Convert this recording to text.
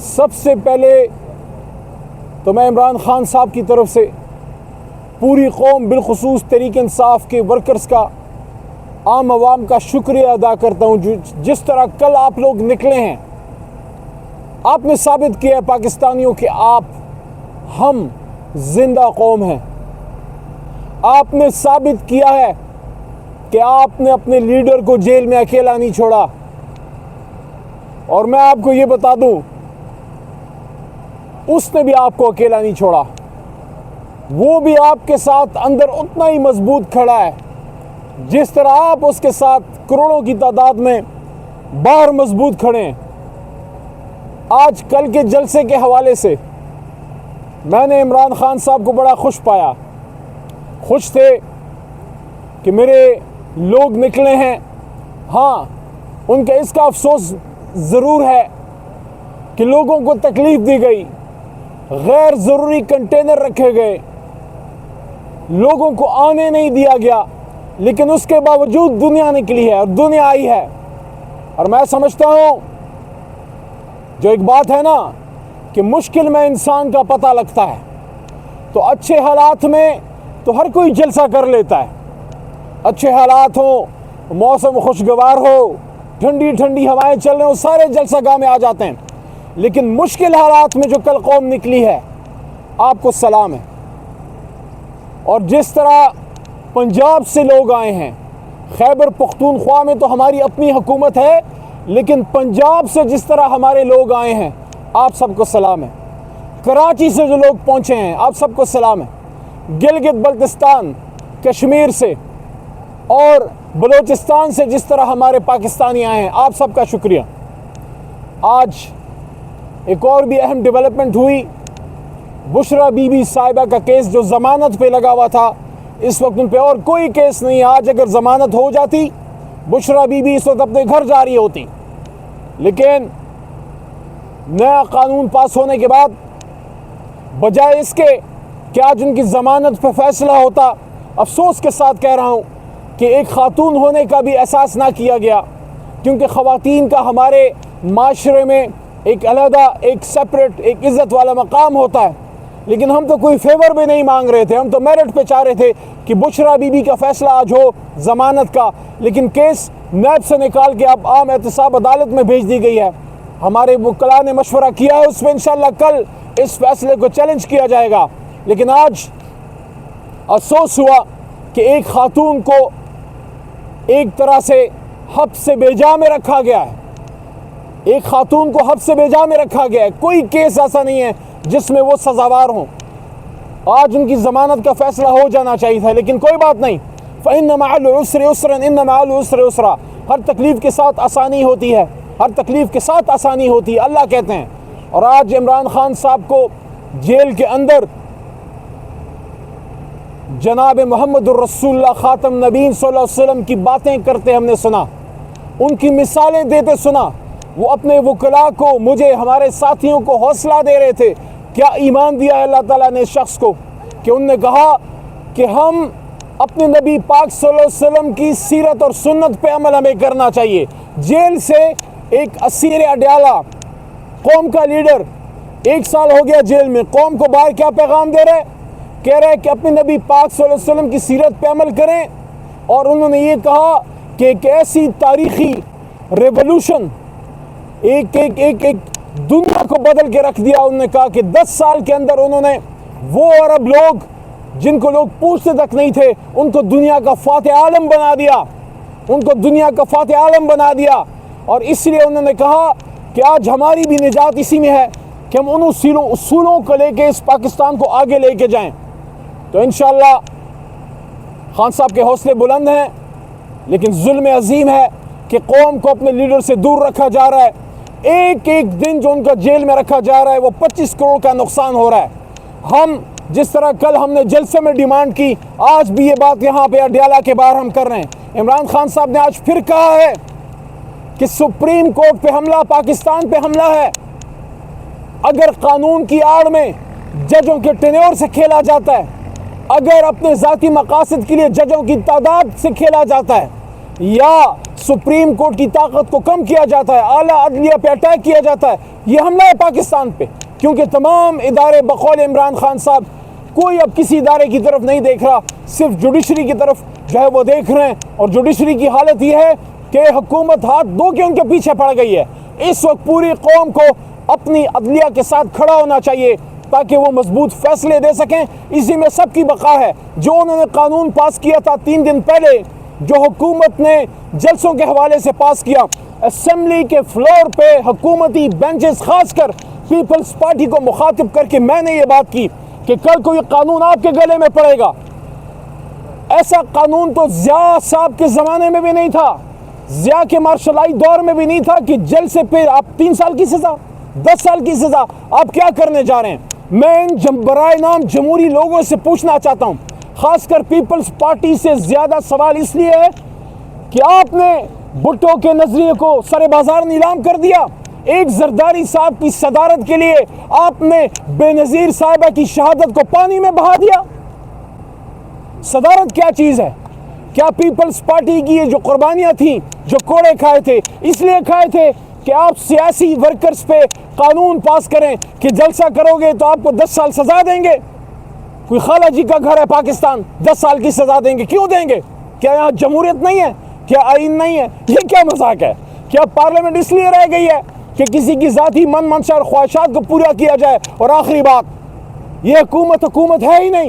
سب سے پہلے تو میں عمران خان صاحب کی طرف سے پوری قوم بالخصوص تحریک انصاف کے ورکرز کا، عام عوام کا شکریہ ادا کرتا ہوں. جس طرح کل آپ لوگ نکلے ہیں، آپ نے ثابت کیا ہے پاکستانیوں کہ ہم زندہ قوم ہیں. آپ نے ثابت کیا ہے کہ آپ نے اپنے لیڈر کو جیل میں اکیلا نہیں چھوڑا. اور میں آپ کو یہ بتا دوں، اس نے بھی آپ کو اکیلا نہیں چھوڑا. وہ بھی آپ کے ساتھ اندر اتنا ہی مضبوط کھڑا ہے جس طرح آپ اس کے ساتھ کروڑوں کی تعداد میں باہر مضبوط کھڑے ہیں. آج کل کے جلسے کے حوالے سے میں نے عمران خان صاحب کو بڑا خوش پایا. خوش تھے کہ میرے لوگ نکلے ہیں. ہاں، ان کا اس کا افسوس ضرور ہے کہ لوگوں کو تکلیف دی گئی، غیر ضروری کنٹینر رکھے گئے، لوگوں کو آنے نہیں دیا گیا، لیکن اس کے باوجود دنیا نکلی ہے اور دنیا آئی ہے. اور میں سمجھتا ہوں، جو ایک بات ہے نا کہ مشکل میں انسان کا پتہ لگتا ہے، تو اچھے حالات میں تو ہر کوئی جلسہ کر لیتا ہے. اچھے حالات ہوں، موسم خوشگوار ہو، ٹھنڈی ٹھنڈی ہوائیں چل رہے ہوں، سارے جلسہ گاہ میں آ جاتے ہیں. لیکن مشکل حالات میں جو کل قوم نکلی ہے، آپ کو سلام ہے. اور جس طرح پنجاب سے لوگ آئے ہیں، خیبر پختونخوا میں تو ہماری اپنی حکومت ہے، لیکن پنجاب سے جس طرح ہمارے لوگ آئے ہیں، آپ سب کو سلام ہے. کراچی سے جو لوگ پہنچے ہیں، آپ سب کو سلام ہے. گلگت بلتستان، کشمیر سے اور بلوچستان سے جس طرح ہمارے پاکستانی آئے ہیں، آپ سب کا شکریہ. آج ایک اور بھی اہم ڈیولپمنٹ ہوئی. بشرا بی بی صاحبہ کا کیس جو ضمانت پہ لگا ہوا تھا، اس وقت ان پہ اور کوئی کیس نہیں ہے. آج اگر ضمانت ہو جاتی، بشرا بی بی اس وقت اپنے گھر جا رہی ہوتی. لیکن نیا قانون پاس ہونے کے بعد بجائے اس کے کہ آج ان کی ضمانت پہ فیصلہ ہوتا، افسوس کے ساتھ کہہ رہا ہوں کہ ایک خاتون ہونے کا بھی احساس نہ کیا گیا، کیونکہ خواتین کا ہمارے معاشرے میں ایک علیحدہ، ایک سیپریٹ، ایک عزت والا مقام ہوتا ہے. لیکن ہم تو کوئی فیور بھی نہیں مانگ رہے تھے، ہم تو میرٹ پہ چاہ رہے تھے کہ بشرا بی بی کا فیصلہ آج ہو ضمانت کا. لیکن کیس نیب سے نکال کے اب عام احتساب عدالت میں بھیج دی گئی ہے. ہمارے وکلاء نے مشورہ کیا ہے، اس میں انشاءاللہ کل اس فیصلے کو چیلنج کیا جائے گا. لیکن آج افسوس ہوا کہ ایک خاتون کو ایک طرح سے حبس سے بیجا میں رکھا گیا ہے. ایک خاتون کو حبس سے بیجا میں رکھا گیا ہے. کوئی کیس ایسا نہیں ہے جس میں وہ سزاوار ہوں. آج ان کی ضمانت کا فیصلہ ہو جانا چاہیے تھا، لیکن کوئی بات نہیں. فَإِنَّ مَعَ الْعُسْرِ يُسْرًا إِنَّ مَعَ الْعُسْرِ يُسْرًا. ہر تکلیف کے ساتھ آسانی ہوتی ہے، ہر تکلیف کے ساتھ آسانی ہوتی ہے، اللہ کہتے ہیں. اور آج عمران خان صاحب کو جیل کے اندر جناب محمد الرسول اللہ خاتم نبیین صلی اللہ علیہ وسلم کی باتیں کرتے ہم نے سنا، ان کی مثالیں دیتے سنا. وہ اپنے وکلاء کو، مجھے، ہمارے ساتھیوں کو حوصلہ دے رہے تھے. کیا ایمان دیا ہے اللہ تعالیٰ نے اس شخص کو کہ انہوں نے کہا کہ ہم اپنے نبی پاک صلی اللہ علیہ وسلم کی سیرت اور سنت پہ عمل ہمیں کرنا چاہیے. جیل سے ایک اسیر اڈیالہ، قوم کا لیڈر، 1 سال ہو گیا جیل میں، قوم کو باہر کیا پیغام دے رہے؟ کہہ رہے کہ اپنے نبی پاک صلی اللہ علیہ وسلم کی سیرت پہ عمل کریں. اور انہوں نے یہ کہا کہ ایک ایسی تاریخی ریولوشن، ایک دنیا کو بدل کے رکھ دیا. انہوں نے کہا کہ 10 سال کے اندر انہوں نے وہ عرب لوگ جن کو لوگ پوچھتے تک نہیں تھے، ان کو دنیا کا فاتح عالم بنا دیا، ان کو دنیا کا فاتح عالم بنا دیا. اور اس لیے انہوں نے کہا کہ آج ہماری بھی نجات اسی میں ہے کہ ہم ان اصولوں کو لے کے اس پاکستان کو آگے لے کے جائیں. تو انشاءاللہ خان صاحب کے حوصلے بلند ہیں، لیکن ظلم عظیم ہے کہ قوم کو اپنے لیڈر سے دور رکھا جا رہا ہے. ایک دن جو ان کا جیل میں رکھا جا رہا ہے، وہ 25 کروڑ کا نقصان ہو رہا ہے. ہم جس طرح کل ہم نے جلسے میں ڈیمانڈ کی، آج بھی یہ بات یہاں پہ اڈیالہ کے باہر ہم کر رہے ہیں. عمران خان صاحب نے آج پھر کہا ہے کہ سپریم کورٹ پہ حملہ پاکستان پہ حملہ ہے. اگر قانون کی آڑ میں ججوں کے ٹینیور سے کھیلا جاتا ہے، اگر اپنے ذاتی مقاصد کے لیے ججوں کی تعداد سے کھیلا جاتا ہے، یا سپریم کورٹ کی طاقت کو کم کیا جاتا ہے, اعلیٰ عدلیہ پہ اٹیک کیا جاتا ہے. یہ حملہ ہے پاکستان پہ, کیونکہ تمام ادارے بقول عمران خان صاحب کوئی اب کسی ادارے کی طرف نہیں دیکھ رہا, صرف جوڈیشری کی طرف جو ہے وہ دیکھ رہے ہیں. اور جوڈیشری کی حالت یہ ہے کہ حکومت ہاتھ دھو کے ان کے پیچھے پڑ گئی ہے. اس وقت پوری قوم کو اپنی عدلیہ کے ساتھ کھڑا ہونا چاہیے تاکہ وہ مضبوط فیصلے دے سکیں. اسی میں سب کی بقا ہے. جو انہوں نے قانون پاس کیا تھا 3 دن پہلے, جو حکومت نے جلسوں کے حوالے سے پاس کیا, اسمبلی کے فلور پہ حکومتی بینچز خاص کر پیپلز پارٹی کو مخاطب کر کے میں نے یہ بات کی کہ کل کو یہ قانون آپ کے گلے میں پڑے گا. ایسا قانون تو ضیاء صاحب کے زمانے میں بھی نہیں تھا, ضیاء کے مارشلائی دور میں بھی نہیں تھا کہ جلسے پہ آپ 3 سال کی سزا, 10 سال کی سزا. آپ کیا کرنے جا رہے ہیں؟ میں ان برائے نام جمہوری لوگوں سے پوچھنا چاہتا ہوں, خاص کر پیپلز پارٹی سے زیادہ سوال اس لیے ہے کہ آپ نے بھٹو کے نظریے کو سر بازار نیلام کر دیا. ایک زرداری صاحب کی صدارت کے لیے آپ نے بے نظیر صاحبہ کی شہادت کو پانی میں بہا دیا. صدارت کیا چیز ہے؟ کیا پیپلز پارٹی کی یہ جو قربانیاں تھیں, جو کوڑے کھائے تھے, اس لیے کھائے تھے کہ آپ سیاسی ورکرز پہ قانون پاس کریں کہ جلسہ کرو گے تو آپ کو 10 سال سزا دیں گے؟ کوئی خالہ جی کا گھر ہے پاکستان, 10 سال کی سزا دیں گے؟ کیوں دیں گے؟ کیا یہاں جمہوریت نہیں ہے؟ کیا آئین نہیں ہے؟ یہ کیا مذاق ہے؟ کیا پارلیمنٹ اس لیے رہ گئی ہے کہ کسی کی ذاتی من منشا اور خواہشات کو پورا کیا جائے؟ اور آخری بات, یہ حکومت ہے ہی نہیں.